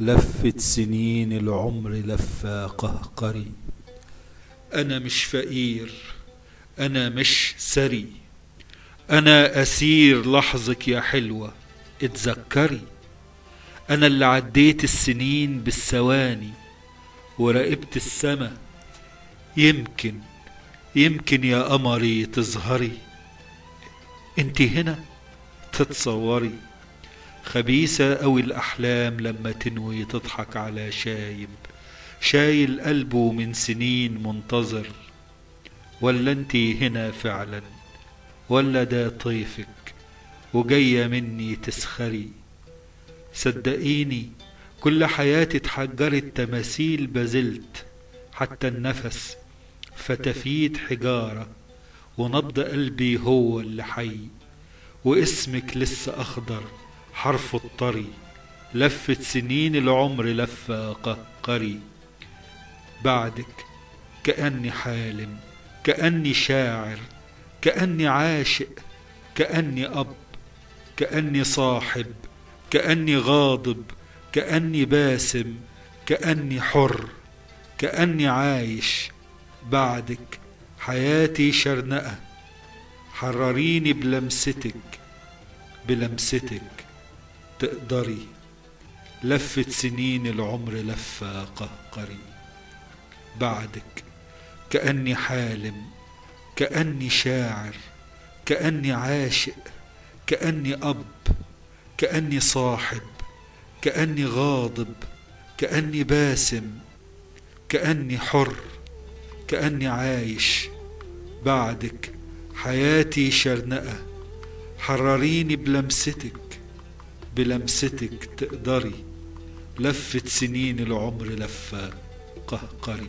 لفت سنين العمر لفة قهقري. أنا مش فقير، أنا مش ثري، أنا أسير لحظك يا حلوة اتذكري. أنا اللي عديت السنين بالثواني وراقبت السما. يمكن يا قمري تظهري. انتي هنا تتصوري. خبيثة أوي الأحلام لما تنوي تضحك على شايب شايل قلبه من سنين منتظر. ولا انتي هنا فعلا، ولا ده طيفك وجاية مني تسخري. صدقيني كل حياتي اتحجرت تماثيل بذلت، حتى النفس فتفيت حجارة، ونبض قلبي هو اللي حي، واسمك لسه أخضر حرف الطري. لفت سنين العمر لفة قهقري. بعدك كأني حالم، كأني شاعر، كأني عاشق، كأني أب، كأني صاحب، كأني غاضب، كأني باسم، كأني حر، كأني عايش. بعدك حياتي شرنقة. حرريني بلمستك، بلمستك تقدري. لفت سنين العمر لفة قهقري. بعدك كأني حالم، كأني شاعر، كأني عاشق، كأني أب، كأني صاحب، كأني غاضب، كأني باسم، كأني حر، كأني عايش. بعدك حياتي شرنقة. حرريني بلمستك، بلمستك تقدري. لفت سنين العمر لفة قهقري.